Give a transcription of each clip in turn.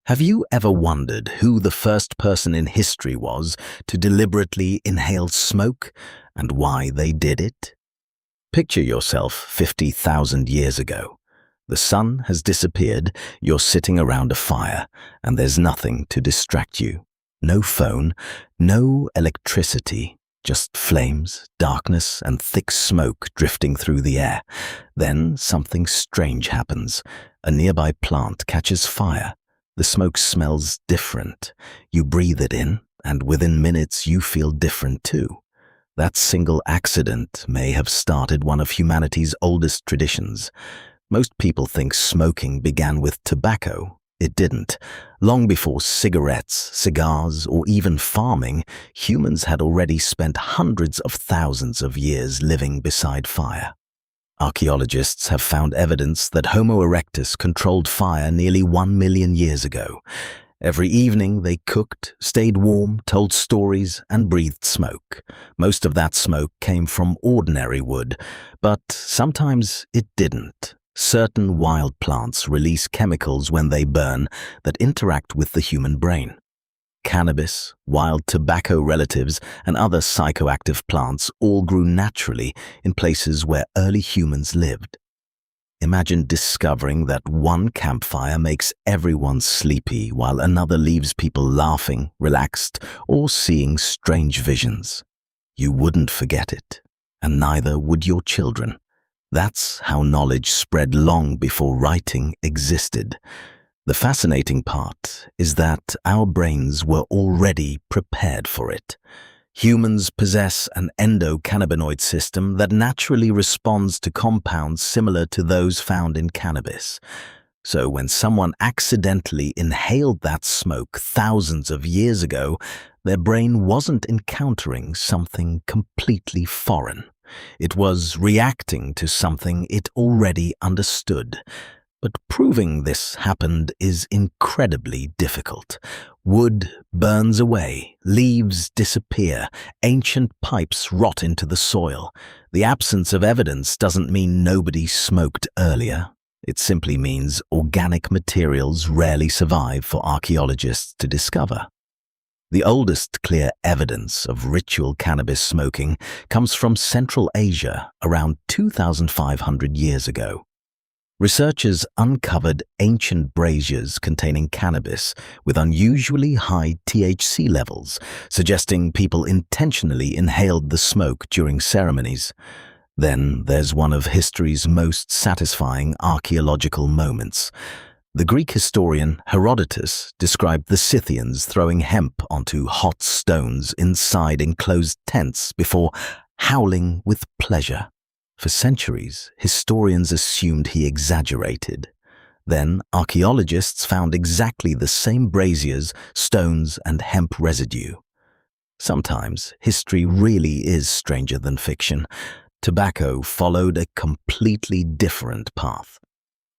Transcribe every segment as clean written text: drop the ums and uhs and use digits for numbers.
Have you ever wondered who the first person in history was to deliberately inhale smoke and why they did it? Picture yourself 50,000 years ago. The sun has disappeared, you're sitting around a fire, and there's nothing to distract you. No phone, no electricity, just flames, darkness, and thick smoke drifting through the air. Then something strange happens. A nearby plant catches fire. The smoke smells different. You breathe it in, and within minutes you feel different too. That single accident may have started one of humanity's oldest traditions. Most people think smoking began with tobacco. It didn't. Long before cigarettes, cigars, or even farming, humans had already spent hundreds of thousands of years living beside fire. Archaeologists have found evidence that Homo erectus controlled fire nearly 1 million years ago. Every evening they cooked, stayed warm, told stories, and breathed smoke. Most of that smoke came from ordinary wood, but sometimes it didn't. Certain wild plants release chemicals when they burn that interact with the human brain. Cannabis, wild tobacco relatives, and other psychoactive plants all grew naturally in places where early humans lived. Imagine discovering that one campfire makes everyone sleepy while another leaves people laughing, relaxed, or seeing strange visions. You wouldn't forget it, and neither would your children. That's how knowledge spread long before writing existed. The fascinating part is that our brains were already prepared for it. Humans possess an endocannabinoid system that naturally responds to compounds similar to those found in cannabis. So when someone accidentally inhaled that smoke thousands of years ago, their brain wasn't encountering something completely foreign. It was reacting to something it already understood. But proving this happened is incredibly difficult. Wood burns away, leaves disappear, ancient pipes rot into the soil. The absence of evidence doesn't mean nobody smoked earlier. It simply means organic materials rarely survive for archaeologists to discover. The oldest clear evidence of ritual cannabis smoking comes from Central Asia around 2,500 years ago. Researchers uncovered ancient braziers containing cannabis with unusually high THC levels, suggesting people intentionally inhaled the smoke during ceremonies. Then there's one of history's most satisfying archaeological moments. The Greek historian Herodotus described the Scythians throwing hemp onto hot stones inside enclosed tents before howling with pleasure. For centuries, historians assumed he exaggerated. Then, archaeologists found exactly the same braziers, stones, and hemp residue. Sometimes, history really is stranger than fiction. Tobacco followed a completely different path.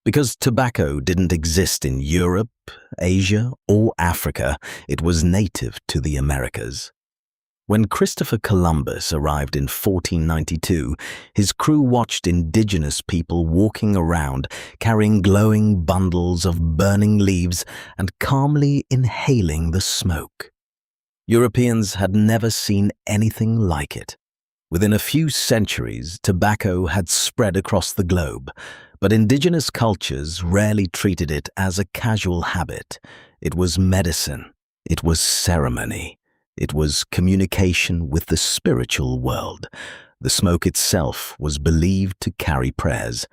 Because tobacco didn't exist in Europe, Asia, or Africa, it was native to the Americas. When Christopher Columbus arrived in 1492, his crew watched indigenous people walking around, carrying glowing bundles of burning leaves and calmly inhaling the smoke. Europeans had never seen anything like it. Within a few centuries, tobacco had spread across the globe, but indigenous cultures rarely treated it as a casual habit. It was medicine. It was ceremony. It was communication with the spiritual world. The smoke itself was believed to carry prayers.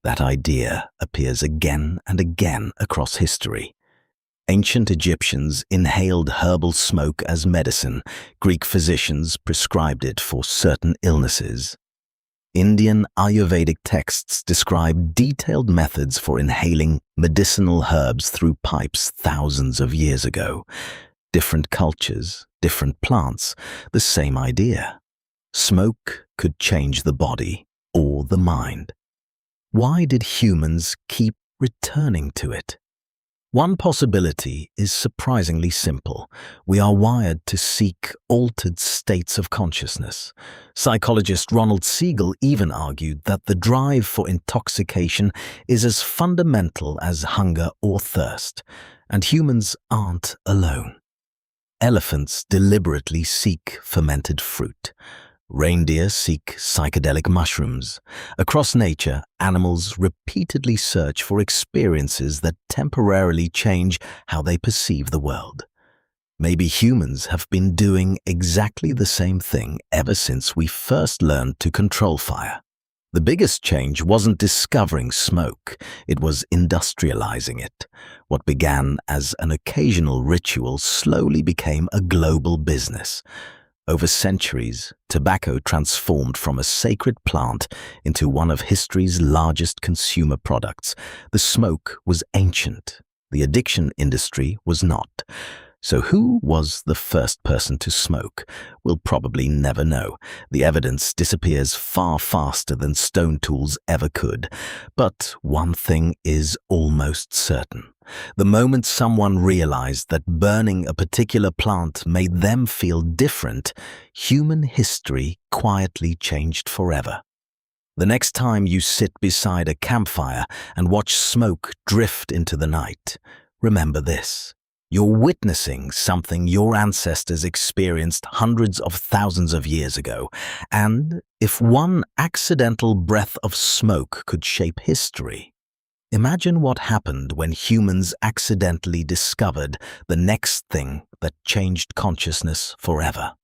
That idea appears again and again across history. Ancient Egyptians inhaled herbal smoke as medicine. Greek physicians prescribed it for certain illnesses. Indian Ayurvedic texts describe detailed methods for inhaling medicinal herbs through pipes thousands of years ago. Different cultures, different plants, the same idea. Smoke could change the body or the mind. Why did humans keep returning to it? One possibility is surprisingly simple. We are wired to seek altered states of consciousness. Psychologist Ronald Siegel even argued that the drive for intoxication is as fundamental as hunger or thirst. And humans aren't alone. Elephants deliberately seek fermented fruit. Reindeer seek psychedelic mushrooms. Across nature, animals repeatedly search for experiences that temporarily change how they perceive the world. Maybe humans have been doing exactly the same thing ever since we first learned to control fire. The biggest change wasn't discovering smoke, it was industrializing it. What began as an occasional ritual slowly became a global business. Over centuries, tobacco transformed from a sacred plant into one of history's largest consumer products. The smoke was ancient. The addiction industry was not. So who was the first person to smoke? We'll probably never know. The evidence disappears far faster than stone tools ever could. But one thing is almost certain. The moment someone realized that burning a particular plant made them feel different, human history quietly changed forever. The next time you sit beside a campfire and watch smoke drift into the night, remember this. You're witnessing something your ancestors experienced hundreds of thousands of years ago. And if one accidental breath of smoke could shape history, imagine what happened when humans accidentally discovered the next thing that changed consciousness forever.